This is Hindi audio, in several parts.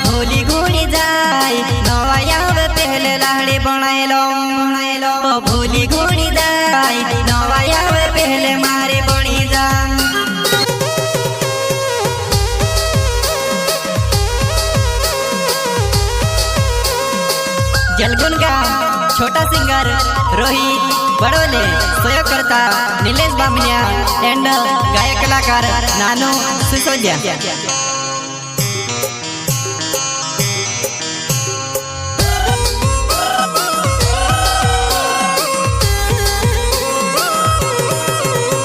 भूली घूनी जाय नवाया पहले लाड़ी बनाए लो भूली घूनी जाय नवाया पहले मारे बनी जा जलगुन का छोटा सिंगर रोहित बड़ोले सहयोग करता नीलेश बामनिया एंड गायक कलाकार नानू सिसोदिया।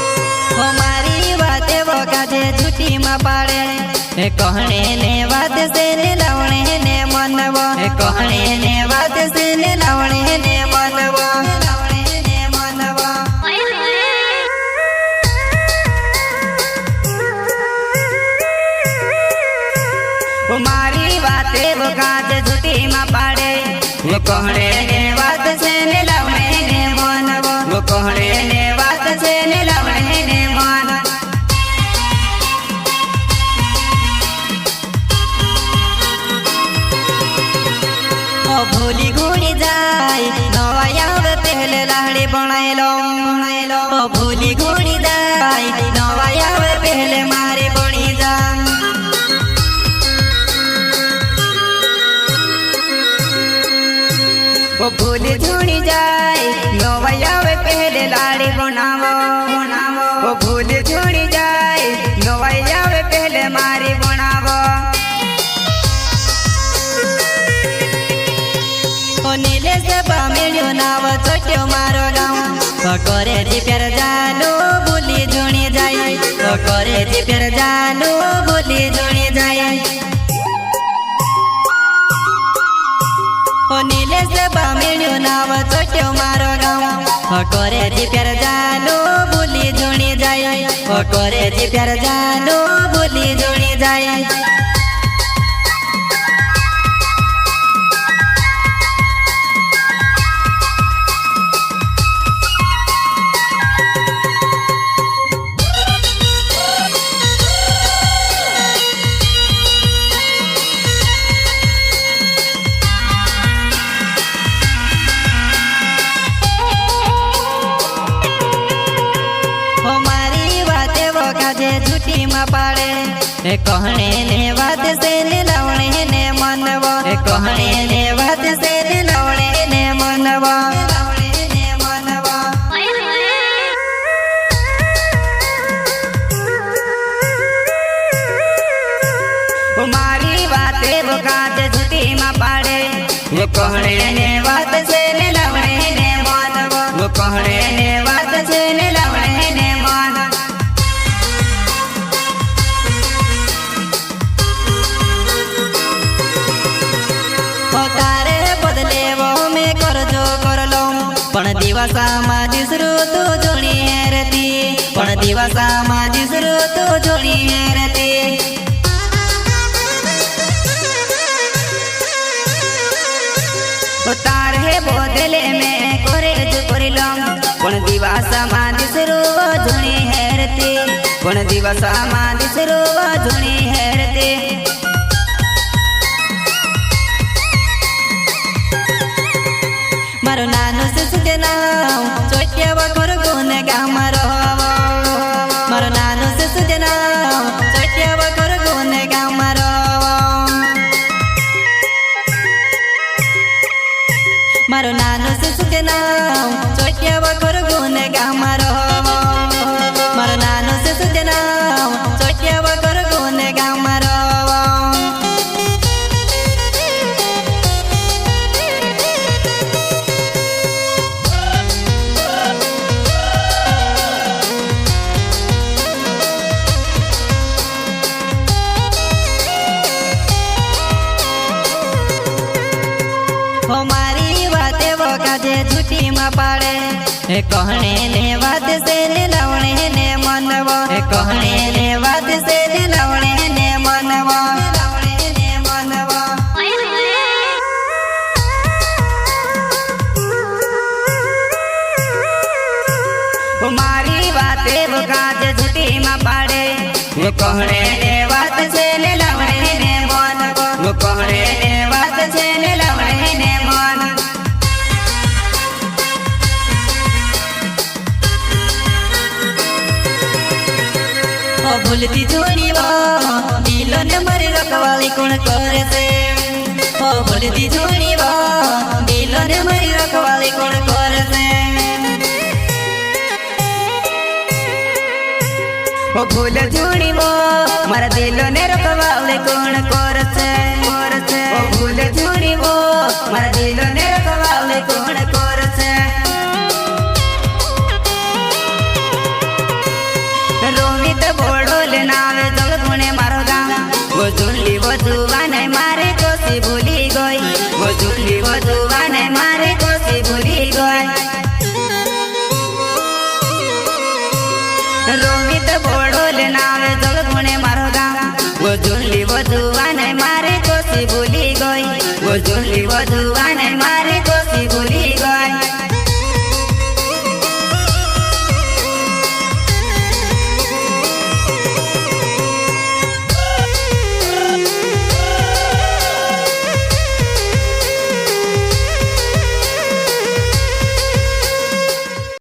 हमारी बातें वो काजे झूठी में पाड़े कहने ने बात से लावणे ने मनवा कहने ने बात से लावणे ने मनवा मारी बातें वो काज झूठी में पाड़े वो कहने ने बात से लावणे ने मनवा वो कहने ने बात से लावणे ने मनवा भूली घूनी जाय नवाया पहले लाड़ी बनाए लो भूली घूनी जाय नवाया पहले मारे बनी जा भूली घूनी जाय नवाया पहले लाड़ी बनावो भूली घूनी जाय नवाया पहले मारे बनावो नीलेश बामनियो नाव चट्यो मारो गाँव करे जी प्यार जानो भूली जुणी जाय करे जी प्यार जानो भूली जुणी जाय नीलेश बामनियो नाव चट्यो मारो गाँव करे जी प्यार जानो भूली जुणी जाय करे जी प्यार जानो भूली जुणी जाय। झूठी में पाड़े कहने ने बात से लावणे ने मनवा कहने ने बात से लावणे ने मनवा मारी बातें वो काज झूठी में पाड़े वो कहने ने बात से लावणे ने मनवा वो कहने ने बात से लावणे ने मनवा पण दिवसा में दिसरो तो जोड़ी हेरती पण दिवसा में दिसरो तो जोड़ी हेरती तार है बोतले में करे जो करिलो पण दिवसा में दिसरो जोड़ी हेरती पण दिवसा में दिसरो जोड़ी हेरती मारो नानो से सुते नाव चोट्या बखर गुन गाम रहो मारो नानो से सुते नाव चोट्या बखर गुन गाम रहो मारो नानो से सुते नाव चोट्या बखर गुन गाम रहो मारो नानो से सुते नाव चोट्या बखर गुन गाम रहो। हमारी बातें वो काजे झूठी में पाड़े कहने ने बात से लावणे ने मनवा कहने ने बात से लावणे ने मनवा हमारी बातें वो काजे झूठी में पाड़े कहने ने बात से लावणे ने ભૂલતી જોડી દિલો ને મારી રખવાળી કોણ કરે છે ભૂલતી જોડી દિલો ને મારી રખવાળી કોણ કરે છે ભૂલ જોડી મારા દિલો ને રખવાળી કોણ કરે છે ભૂલ જોડી મારા દિલો ને રખવાળી કોણ કરે છે રોહિત બોડોલ નાવે જગગુણે મારો ગામ वो झुल्ली वो जुवाने मारे कोसी भूली गई वो झुल्ली वो जुवाने मारे कोसी भूली गई रोहित बोडोल नावे जगगुणे मारो गाम वो झुल्ली वो जुवाने मारे कोसी भूली गई वो झुल्ली वो जुवा